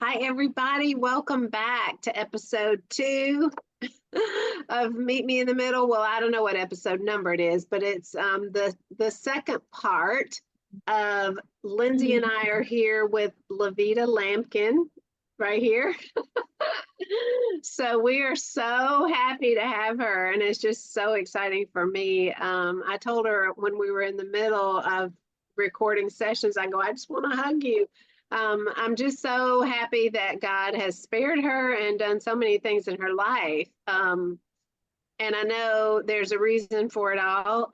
Hi, everybody. Welcome back to episode 2 of Meet Me in the Middle. Well, I don't know what episode number it is, but it's the second part of Lindsay and I are here with Laveta Lampkin right here. So we are so happy to have her, and it's just so exciting for me. I told her when we were in the middle of recording sessions, I go, I just want to hug you. I'm just so happy that God has spared her and done so many things in her life. And I know there's a reason for it all.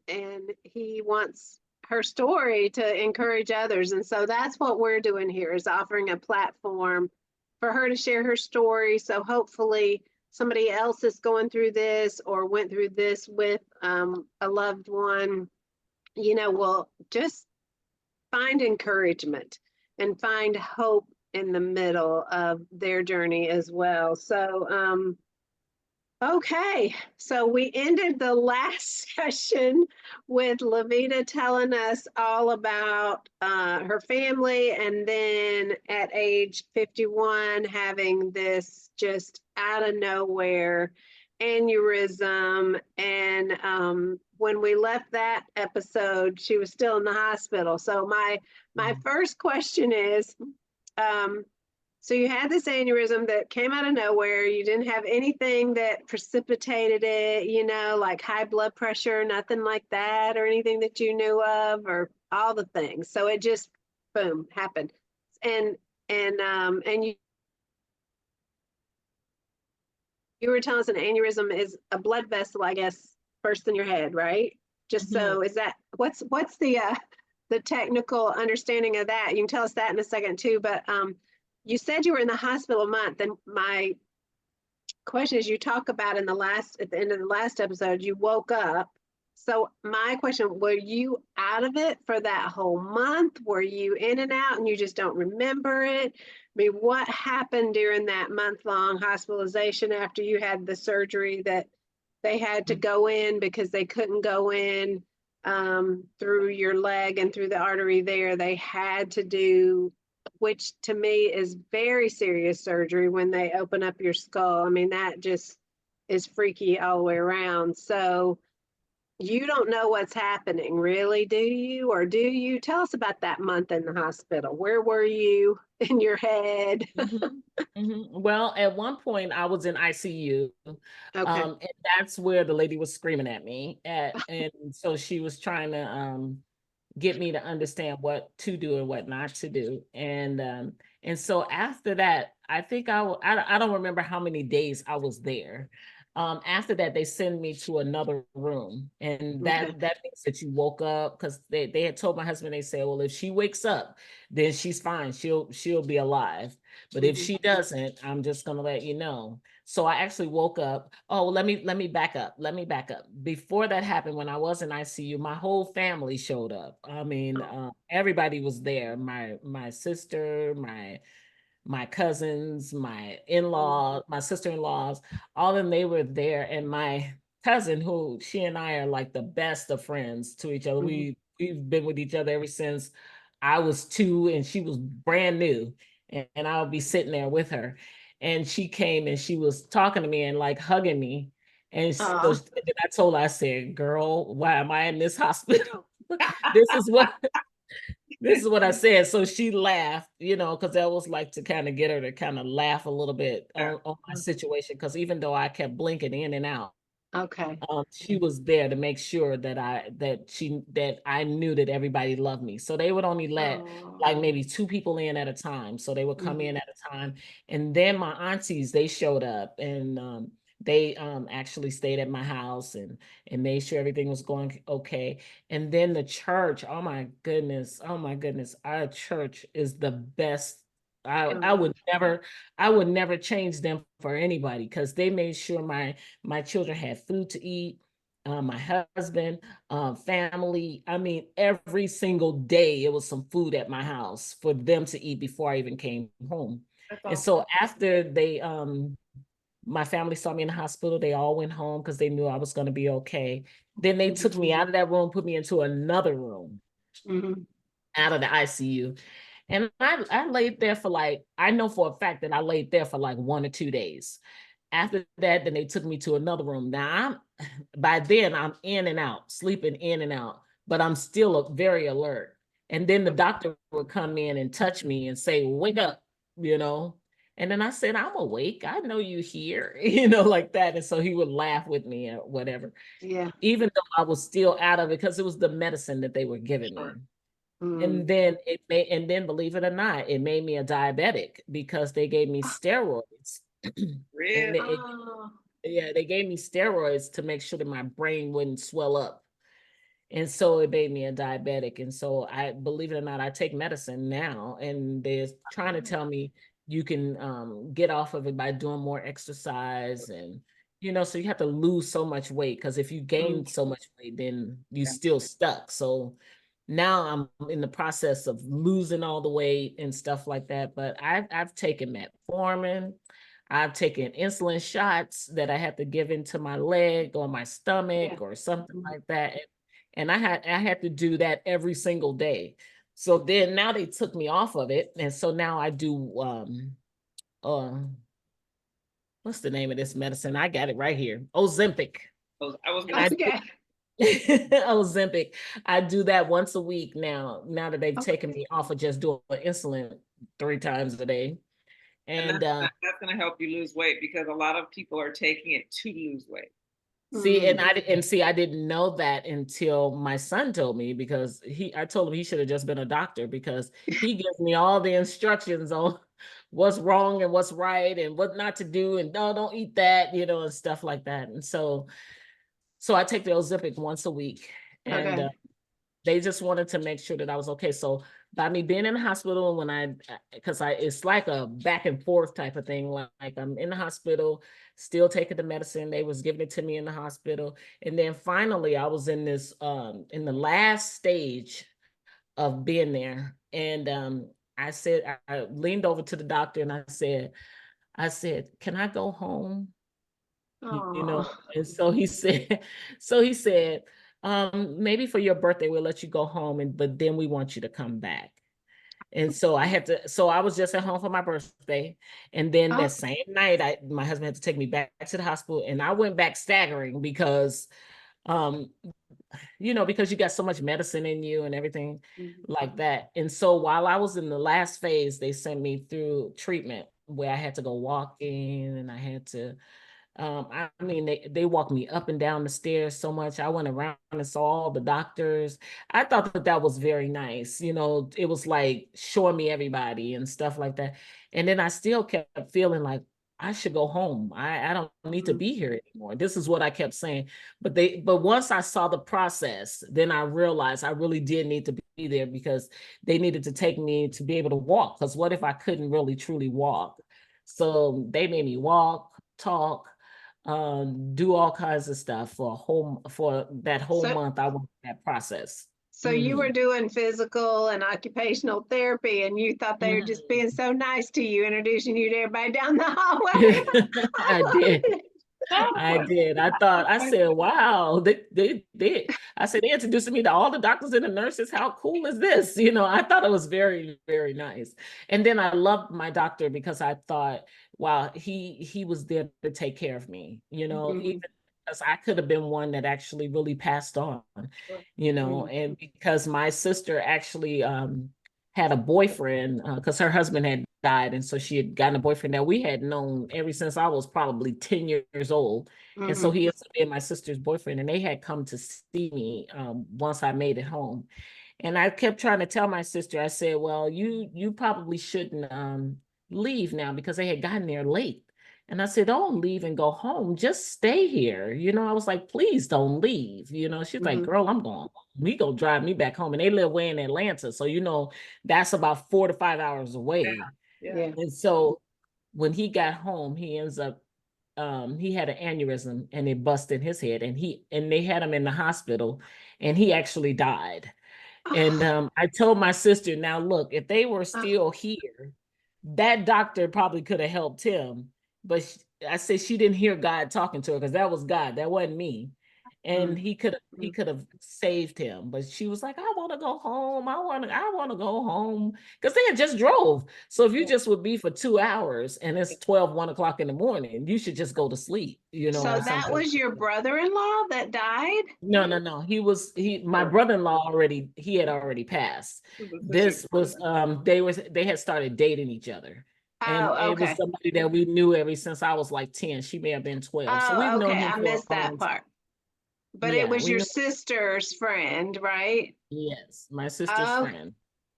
And He wants her story to encourage others. And so that's what we're doing here, is offering a platform for her to share her story. So hopefully somebody else is going through this or went through this with a loved one, will just find encouragement and find hope in the middle of their journey as well. So, okay, so we ended the last session with Laveta telling us all about her family, and then at age 51 having this just out of nowhere aneurysm. And when we left that episode, she was still in the hospital. So my first question is, so you had this aneurysm that came out of nowhere. You didn't have anything that precipitated it, like high blood pressure, nothing like that, or anything that you knew of, or all the things. So it just, boom, happened. And you were telling us an aneurysm is a blood vessel, I guess, burst in your head, right? Just so is that what's the technical understanding of that? You can tell us that in a second too, but you said you were in the hospital a month, and my question is, you talk about at the end of the last episode, you woke up. So my question, were you out of it for that whole month? Were you in and out and you just don't remember it? I mean, what happened during that month-long hospitalization after you had the surgery that they had to go in because they couldn't go in through your leg and through the artery there? They had to do, which to me is very serious surgery when they open up your skull. I mean, that just is freaky all the way around. So you don't know what's happening, really, do you? Or do you? Tell us about that month in the hospital. Where were you in your head? Well, at one point I was in ICU, Okay. and that's where the lady was screaming at me and so she was trying to get me to understand what to do and what not to do. And so after that, I think I don't remember how many days I was there. After that, they send me to another room, and Okay. that means that you woke up, because they had told my husband, they said, well, if she wakes up, then she's fine. She'll be alive. But if she doesn't, I'm just gonna let you know. So I actually woke up. Oh, let me back up. Let me back up. Before that happened, when I was in ICU, my whole family showed up. I mean, everybody was there. My sister, my cousins, my in-law, my sister-in-laws, all of them, they were there. And my cousin, who she and I are like the best of friends to each other. We've been with each other ever since I was 2 and she was brand new. And I'll be sitting there with her. And she came and she was talking to me and like hugging me. And so then I told her, I said, girl, why am I in this hospital? this is what this is what I said. So she laughed, because that was like to kind of get her to kind of laugh a little bit on my situation. Because even though I kept blinking in and out, Okay. she was there to make sure that I knew that everybody loved me. So they would only let like maybe 2 people in at a time. So they would come in at a time, and then my aunties, they showed up, and they actually stayed at my house and made sure everything was going okay. And then the church, oh my goodness, our church is the best. I would never change them for anybody, because they made sure my children had food to eat, my husband, family. I mean, every single day it was some food at my house for them to eat before I even came home. And so after my family saw me in the hospital, they all went home because they knew I was going to be okay. Then they took me out of that room, put me into another room out of the ICU. And I laid there for like, I know for a fact that I laid there for like 1 or 2 days. After that, then they took me to another room. Now by then I'm in and out, sleeping in and out, but I'm still very alert. And then the doctor would come in and touch me and say, wake up, you know. And then I said, I'm awake. I know you here, like that. And so he would laugh with me or whatever, Yeah. even though I was still out of it because it was the medicine that they were giving me. Mm. And then believe it or not, it made me a diabetic because they gave me steroids. Really? Oh. Yeah, they gave me steroids to make sure that my brain wouldn't swell up. And so it made me a diabetic. And so I, believe it or not, I take medicine now, and they're trying to tell me you can get off of it by doing more exercise. And, so you have to lose so much weight, because if you gain so much weight, then you still stuck. So now I'm in the process of losing all the weight and stuff like that. But I've taken metformin. I've taken insulin shots that I have to give into my leg or my stomach or something like that. And I had to do that every single day. So then now they took me off of it. And so now I do uh what's the name of this medicine? I got it right here. Ozempic. I was And Okay. Ozempic. I do that once a week now that they've taken me off of just doing insulin 3 times a day. And that's going to help you lose weight, because a lot of people are taking it to lose weight. See, and I didn't know that until my son told me, because I told him he should have just been a doctor, because he gives me all the instructions on what's wrong and what's right and what not to do, and no, don't eat that, and stuff like that. And so I take the Ozempic once a week, and they just wanted to make sure that I was okay. So by me being in the hospital, because it's like a back and forth type of thing. Like I'm in the hospital, still taking the medicine. They was giving it to me in the hospital. And then finally I was in this, in the last stage of being there. And I leaned over to the doctor and I said, can I go home? And so he said, maybe for your birthday we'll let you go home, but then we want you to come back. And so I was just at home for my birthday, and then that same night my husband had to take me back to the hospital, and I went back staggering because because you got so much medicine in you and everything like that. And so while I was in the last phase, they sent me through treatment where I had to go walking, and I had to they walked me up and down the stairs so much. I went around and saw all the doctors. I thought that was very nice. It was like showing me everybody and stuff like that. And then I still kept feeling like I should go home. I don't need to be here anymore. This is what I kept saying. But once I saw the process, then I realized I really did need to be there, because they needed to take me to be able to walk. Because what if I couldn't really truly walk? So they made me walk, talk, do all kinds of stuff for that whole month. I went through that process. So you were doing physical and occupational therapy, and you thought they were just being so nice to you, introducing you to everybody down the hallway. I did. I said, wow, I said, they introduced me to all the doctors and the nurses. How cool is this? I thought it was very, very nice. And then I loved my doctor, because I thought, wow, he was there to take care of me, even because I could have been one that actually really passed on, and because my sister actually had a boyfriend, because her husband had died, and so she had gotten a boyfriend that we had known ever since I was probably 10 years old. And so he is my sister's boyfriend, and they had come to see me once I made it home. And I kept trying to tell my sister, I said, well, you probably shouldn't leave now, because they had gotten there late. And I said, don't leave and go home. Just stay here. I was like, please don't leave. She's like, girl, I'm going. We go drive me back home. And they live way in Atlanta. So, that's about 4 to 5 hours away. Yeah. And so when he got home, he ends up, he had an aneurysm, and it busted his head, and they had him in the hospital, and he actually died. And I told my sister, now look, if they were still here, that doctor probably could have helped him. But I said she didn't hear God talking to her, because that was God. That wasn't me. and he could Mm. have saved him, but she was like, I want to go home. I want to go home, because they had just drove. So if you Yeah. just would be for 2 hours and it's 1 o'clock in the morning, you should just go to sleep, So or that something. was your brother-in-law that died? No. My brother-in-law he had already passed. This was they had started dating each other. And Oh, it was okay. somebody that we knew ever since I was like 10. She may have been 12. So we've Oh, known okay. him I for missed a that long time. part. But it Yeah, was we your know. sister's friend, right? Yes, my sister's Oh, friend.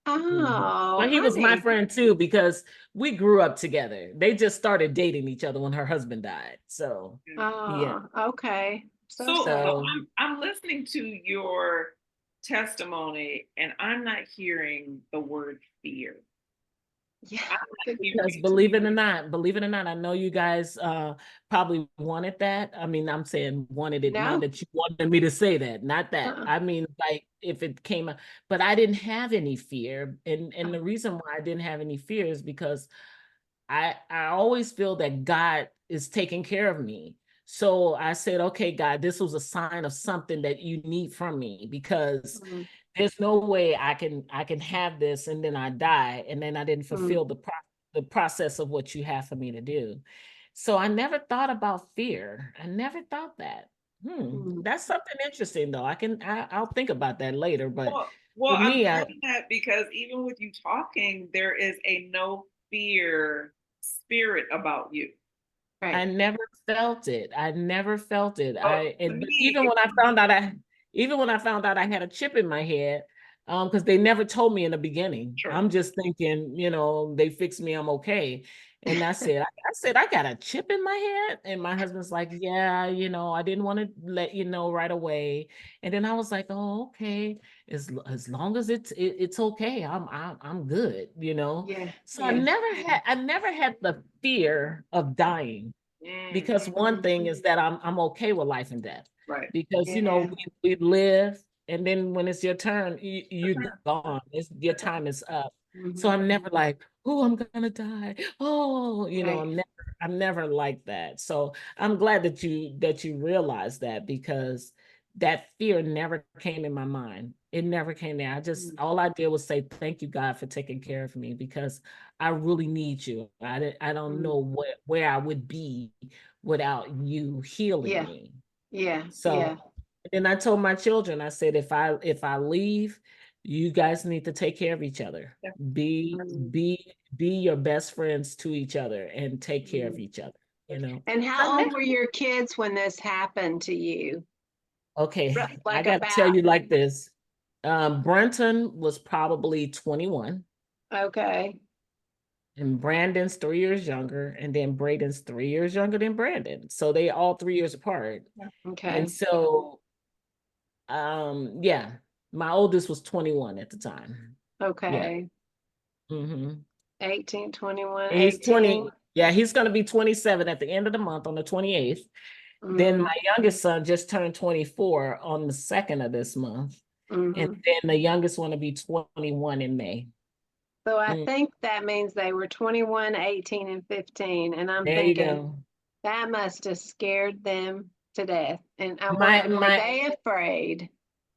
oh, But he was my honey. friend too, because we grew up together. They just started dating each other when her husband died. So yeah. Oh, okay. So So sad. So I'm listening to your testimony and I'm not hearing the word fear. Yeah. I'm not because hearing. believe it or not, I know you guys probably wanted that. I mean, I'm saying wanted it, not No. that you wanted me to say that, not that. Uh-uh. I mean, like if it came up, but I didn't have any fear. And the reason why I didn't have any fear is because I always feel that God is taking care of me. So I said, okay, God, this was a sign of something that you need from me, because Mm, there's no way I can have this and then I die and then I didn't mm, fulfill the process of what you have for me to do. So I never thought about fear. I never thought that. mm, That's something interesting though. I'll think about that later. But Well, for I'm me, saying that because even with you talking, there is a no fear spirit about you. I right. never felt it. I never felt it. So to But me, it even when I found out I had a chip in my head, because they never told me in the beginning. sure. I'm just thinking, they fixed me, I'm okay. And I said, I got a chip in my head. And my husband's like, yeah, I didn't want to let you know right away. And then I was like, oh, okay. As long as it's okay, I'm good. Yeah. So Yeah. I never had the fear of dying, Mm, because one Mhm. thing is that I'm okay with life and death, right. because Yeah. we live, and then when it's your turn, you're Sure. gone. Your time is up. So Mhm. I'm never like, oh, I'm gonna die. Oh, Right. I'm never like that. So I'm glad that you realize that, because that fear never came in my mind. It never came there. Mm, All I did was say, thank you, God, for taking care of me, because I really need you. I don't mm. know where I would be without you healing Yeah. me. Yeah. Yeah. So then I told my children, I said, if I leave, you guys need to take care of each other. Yeah. Be Mm, be your best friends to each other and take care of mm. each other. You know. And So how old were your kids when this happened to you? okay, I Like got to tell about, you like this. Brenton was probably 21, okay. and Brandon's 3 years younger, and then Braden's 3 years younger than Brandon. So they all 3 years apart. And Okay. so yeah, my oldest was 21 at the time. Yeah. Okay. Mm-hmm. 18, 21, And he's 18. 20. Yeah, he's going to be 27 at the end of the month on the 28th. Then Mm, my youngest son just turned 24 on the 2nd of this month. And mm-hmm. then the youngest one will be 21 in May. So I Mm, think that means they were 21, 18, and 15. And I'm there you thinking go. that must have scared them to death. And My were my they afraid?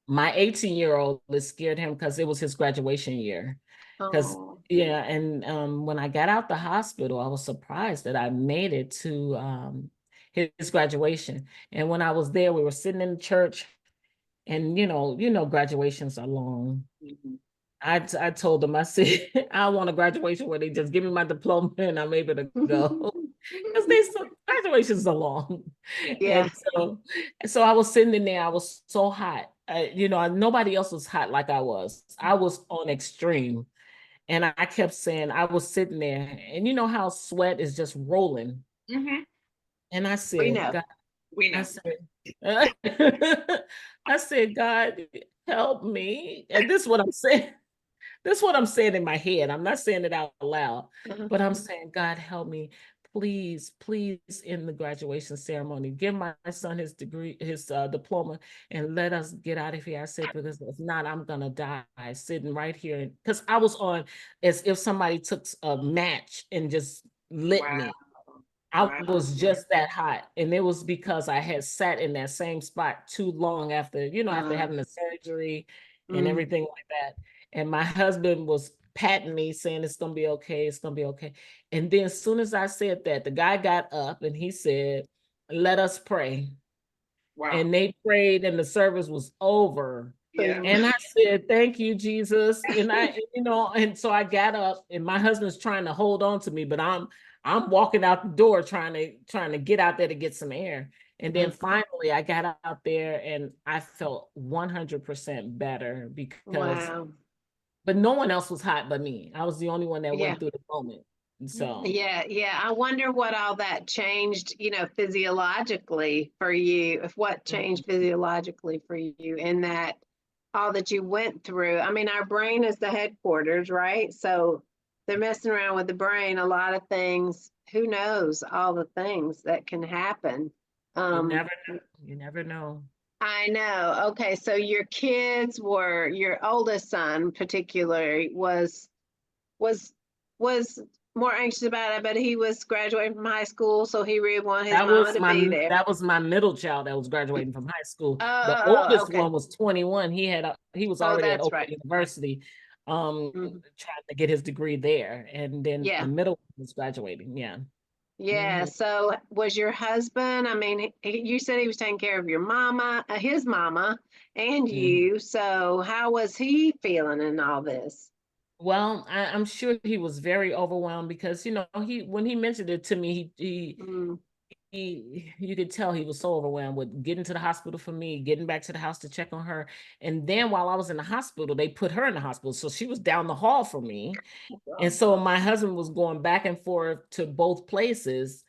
my 18-year-old is scared him because it was his graduation year. Because Oh, yeah, and when I got out the hospital, I was surprised that I made it to his graduation. And when I was there, we were sitting in the church, and graduations are long. Mhm. I told them, I said, I want a graduation where they just give me my diploma and I'm able to go. Because graduations are long. yeah. And so I was sitting in there, I was so hot. Nobody else was hot like I was. I was on extreme. And I kept saying, I was sitting there, and you know how sweat is just rolling. Mhm. And I We said, know. God, We I know. said, I said, God, help me. And this is what I'm saying. This is what I'm saying in my head. I'm not saying it out loud, Uh-huh. but I'm saying, God, help me. Please, please, in the graduation ceremony, give my son his degree, his diploma, and let us get out of here. I said, because if not, I'm gonna die sitting right here. Because I was on as if somebody took a match and just lit Wow. me. I Wow. was just that hot. And it was because I had sat in that same spot too long after, after having the surgery and Mm. everything like that. And my husband was patting me saying, it's going to be okay. It's going to be okay. And then as soon as I said that, the guy got up and he said, let us pray. Wow. And they prayed and the service was over. Yeah. And I said, thank you, Jesus. And and so I got up and my husband's trying to hold on to me, but I'm walking out the door trying to get out there to get some air. And then finally I got out there and I felt 100% better Wow. but no one else was hot but me. I was the only one that Yeah. went through the moment. And so Yeah. I wonder what all that changed, physiologically for you, if what changed physiologically for you in that all that you went through. I mean, our brain is the headquarters, right? So they're messing around with the brain, a lot of things. Who knows all the things that can happen? you never know. You never know. I know. Okay, so your kids were your oldest son, particularly, was was more anxious about it, but he was graduating from high school, so he really wanted his mama to be there. That was my middle child that was graduating from high school. The Oh, oldest okay. one was 21. He was Oh, already at that's Oakland right. University, Mhm. trying to get his degree there. And then Yeah. the middle one was graduating. Yeah. Yeah. Mhm. So was your husband, I mean, you said he was taking care of your mama, his mama, and Mhm. you. So how was he feeling in all this? Well, I'm sure he was very overwhelmed because when he mentioned it to me, Mm. you could tell he was so overwhelmed with getting to the hospital for me, getting back to the house to check on her. And then while I was in the hospital, they put her in the hospital. So she was down the hall from me. And so my husband was going back and forth to both places.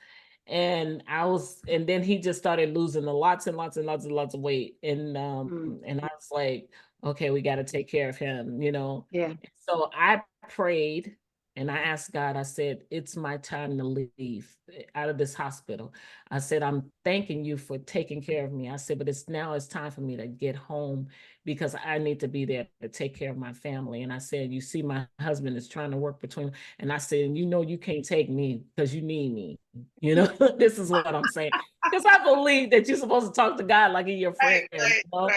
And then he just started losing lots and lots and lots and lots of weight. And I was like, okay, we got to take care of him. Yeah. So I prayed and I asked God, I said, it's my time to leave out of this hospital. I said, I'm thanking you for taking care of me. I said, but it's time for me to get home because I need to be there to take care of my family. And I said, you see, my husband is trying to work between, and I said, you can't take me because you need me. This is what I'm saying. Because I believe that you're supposed to talk to God like he's your friend. Right.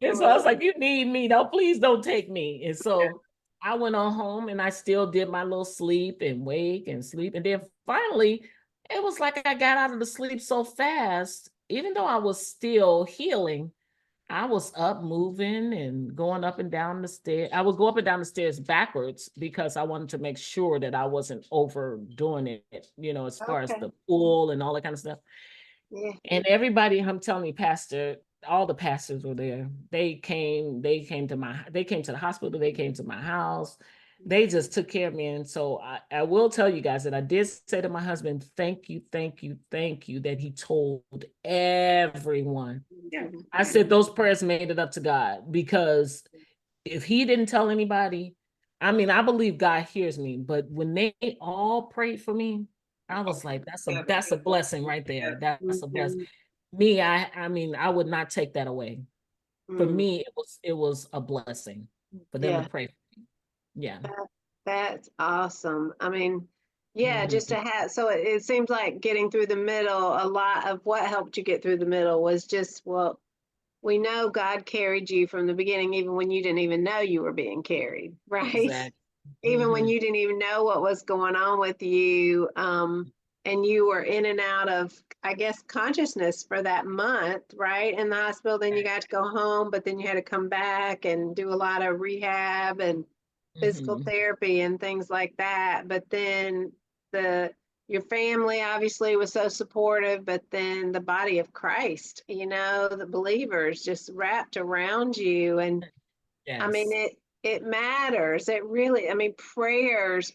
And so I was like, you need me. No, please don't take me. And so I went on home and I still did my little sleep and wake and sleep. And then finally, it was like I got out of the sleep so fast, even though I was still healing, I was up moving and going up and down the stairs. I would go up and down the stairs backwards because I wanted to make sure that I wasn't overdoing it, as far as Okay. the pool and all that kind of stuff. Yeah. And everybody, I'm telling you, Pastor, all the pastors were there. They came to the hospital, they came to my house. They just took care of me. And so I will tell you guys that I did say to my husband, thank you, thank you, thank you, that he told everyone. Yeah. I said those prayers made it up to God, because if he didn't tell anybody, I mean, I believe God hears me, but when they all prayed for me, I was like, that's a blessing right there. That's a blessing. Mhm. Me, I mean, I would not take that away. For Mm. me, it was a blessing for them to Yeah. pray for me. Yeah. That's awesome. I mean, yeah, just to Mhm. have, so it seems like getting through the middle, a lot of what helped you get through the middle was just, well, we know God carried you from the beginning, even when you didn't even know you were being carried, right? Exactly. Even when Mhm. you didn't even know what was going on with you, and you were in and out of, I guess, consciousness for that month, right? In the hospital, then you got to go home, but then you had to come back and do a lot of rehab and physical Mhm. therapy and things like that. But then the your family obviously was so supportive, but then the body of Christ, the believers just wrapped around you. And I mean, Yes. it matters. It really, I mean, prayers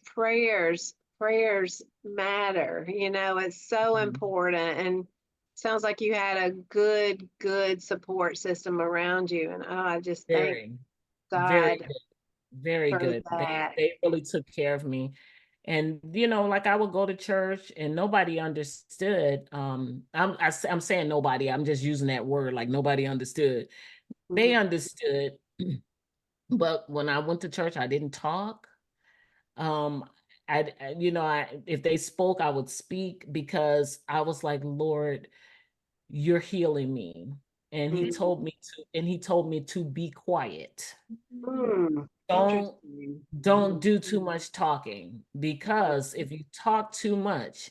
matter. It's so Mhm. important. And sounds like you had a good support system around you. And I just thank Very, very God good. Very for good. They that. they really took care of me. And like I would go to church and nobody understood. I'm saying nobody, I'm just using that word, like nobody understood. They Mhm. understood, but when I went to church, I didn't talk. Um, if they spoke, I would speak, because I was like, Lord, you're healing me. And he told me to be quiet. Don't Interesting. don't do too much talking, because if you talk too much,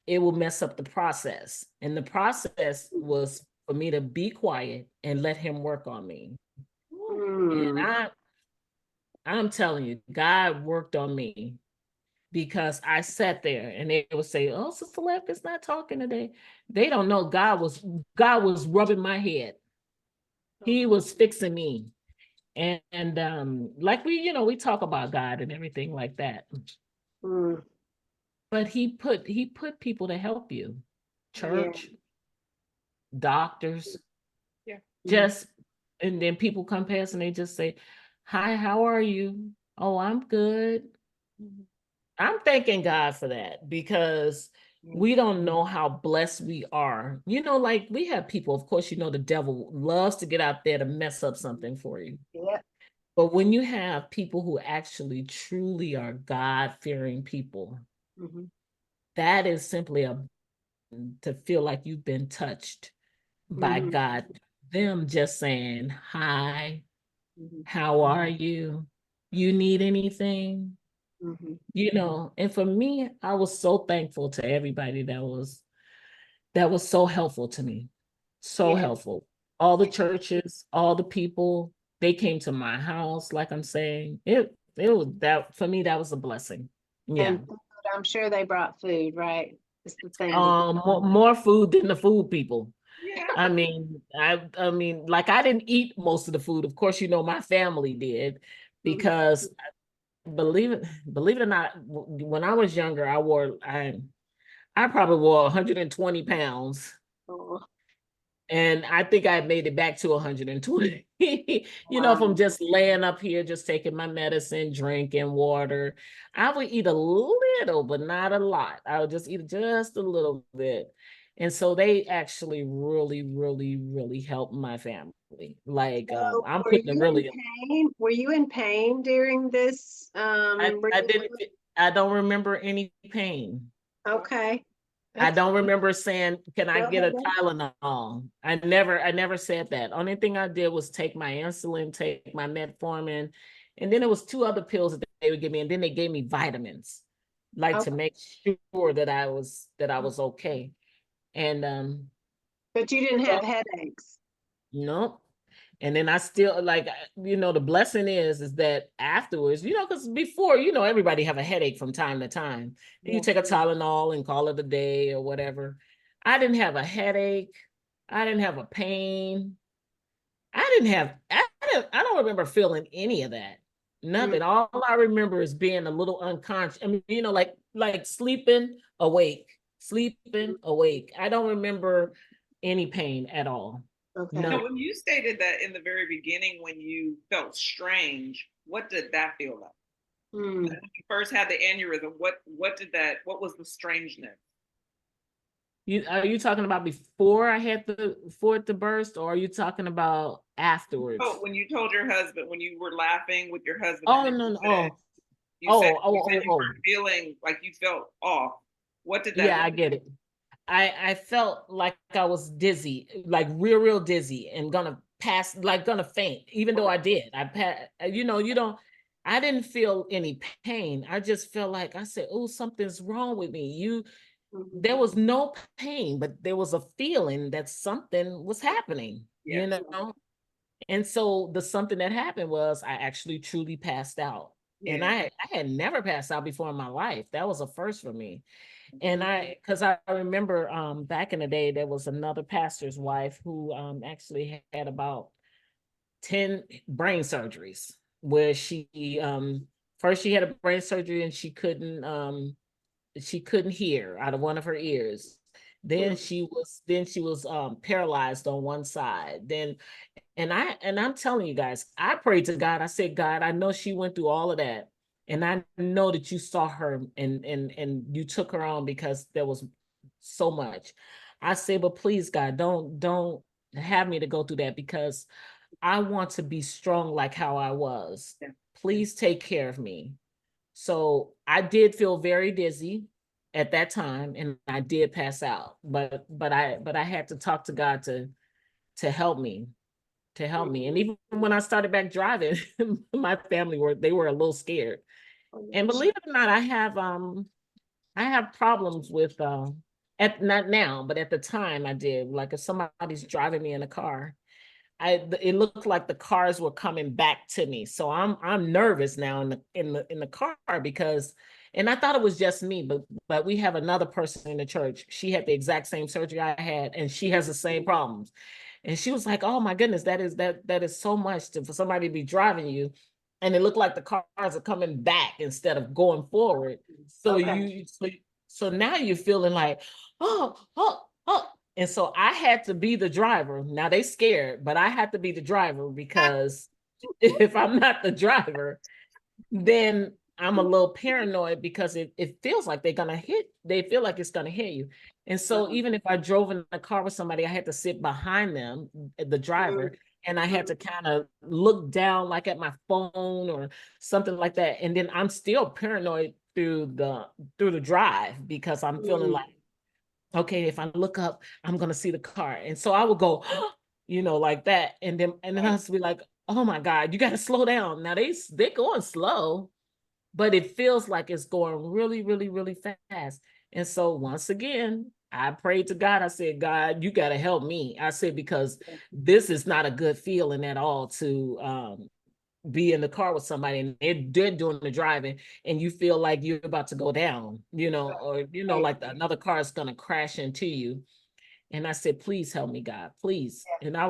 it will mess up the process. And the process was for me to be quiet and let him work on me. And I'm telling you, God worked on me, because I sat there and they would say, "Oh, Sister Lampkin's not talking today." They don't know God was rubbing my head. He was fixing me. And like we talk about God and everything like that. But he put people to help you. Church, doctors, Yeah. just, and then people come past and they just say, "Hi, how are you?" "Oh, I'm good." I'm thanking God for that, because we don't know how blessed we are. Like, we have people, of course, the devil loves to get out there to mess up something for you. Yeah. But when you have people who actually truly are God-fearing people, that is simply to feel like you've been touched by God. Them just saying, "Hi, how are you? You need anything?" And for me, I was so thankful to everybody that was so helpful to me. So helpful. All the churches, all the people, they came to my house, like I'm saying. It was that, for me, that was a blessing. Yeah. And food, I'm sure they brought food, right? It's the thing. More food than the food people. Yeah. I mean, like, I didn't eat most of the food. Of course, my family did, because believe it or not, when I was younger, I probably wore 120 pounds. And I think I made it back to 120. If I'm just laying up here, just taking my medicine, drinking water, I would eat a little, but not a lot. I would just eat just a little bit. And so they actually really, really, really helped my family. Like, So I'm were putting it you really. in pain? Were you in pain during this? I don't remember any pain. Okay. I don't remember saying, "Can I Go get a ahead. Tylenol?" I never said that. Only thing I did was take my insulin, take my metformin, and then there was 2 other pills that they would give me, and then they gave me vitamins, like, to Okay. make sure that I was okay. And But you didn't have headaches. nope. And then I still, like, the blessing is that afterwards, because before, everybody have a headache from time to time. You take a Tylenol and call it a day or whatever. I didn't have a headache. I didn't have a pain. I don't remember feeling any of that. Nothing. All I remember is being a little unconscious. I mean, like sleeping awake. I don't remember any pain at all. Okay. Now, No. when you stated that in the very beginning, when you felt strange, what did that feel like? When you first had the aneurysm, what was the strangeness? Are you talking about before I had for it to burst, or are you talking about afterwards? Oh, when you told your husband, when you were laughing with your husband. Oh, no. You said you were feeling like you felt off. What did that? Yeah, I get it. I felt like I was dizzy, like real dizzy, and gonna pass, like gonna faint, even though I did. I didn't feel any pain. I just felt like, I said, "Oh, something's wrong with me." There was no pain, but there was a feeling that something was happening, And so the something that happened was I actually truly passed out. And I had never passed out before in my life. That was a first for me. And because I remember back in the day, there was another pastor's wife who actually had about 10 brain surgeries, where first she had a brain surgery and she couldn't hear out of one of her ears. Then she was paralyzed on one side. And I'm telling you guys, I prayed to God. I said, "God, I know she went through all of that. And I know that you saw her and you took her on, because there was so much." I say, "But please, God, don't have me to go through that, because I want to be strong like how I was. Please take care of me." So I did feel very dizzy at that time, and I did pass out. But I had to talk to God to help me, And even when I started back driving, my family were a little scared. And believe it or not, I have problems with not now, but at the time I did. Like if somebody's driving me in a car, it looked like the cars were coming back to me. So I'm nervous now in the car because, and I thought it was just me, but we have another person in the church. She had the exact same surgery I had, and she has the same problems. And she was like, "Oh my goodness, that is so much for somebody to be driving you." And it looked like the cars are coming back instead of going forward. So Okay. so now you're feeling like, oh, oh, oh. And so I had to be the driver. Now they scared, but I had to be the driver because if I'm not the driver, then I'm a little paranoid because it feels like they feel like it's gonna hit you. And so even if I drove in a car with somebody, I had to sit behind them, the driver, and I had to kind of look down like at my phone or something like that. And then I'm still paranoid through the drive because I'm feeling like, okay, if I look up, I'm gonna see the car. And so I would go, like that. And then I was be like, oh my God, you gotta slow down. Now they're going slow, but it feels like it's going really, really, really fast. And so once again, I prayed to God. I said, God, you got to help me. I said, because this is not a good feeling at all to be in the car with somebody and they're doing the driving and you feel like you're about to go down, or, like another car is going to crash into you. And I said, please help me, God, please. And I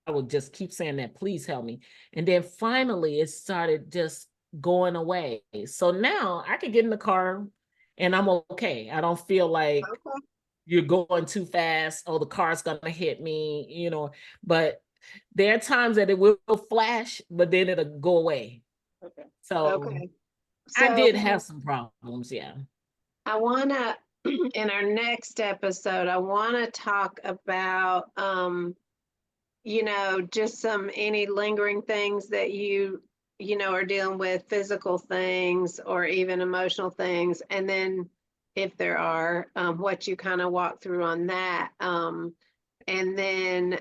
would just keep saying that, please help me. And then finally it started just going away. So now I can get in the car and I'm okay. I don't feel like you're going too fast. Oh, the car's gonna hit me, but there are times that it will flash, but then it'll go away. Okay. So I So did have some problems, yeah. I want to, in our next episode, I want to talk about, just any lingering things that are dealing with, physical things or even emotional things. And then if there are, what you kind of walk through on that. And then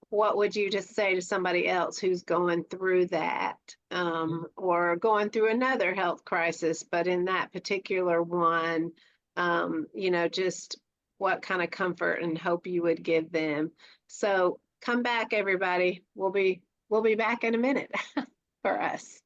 what would you just say to somebody else who's going through that, or going through another health crisis, but in that particular one, just what kind of comfort and hope you would give them. So come back, everybody. We'll be back in a minute for us.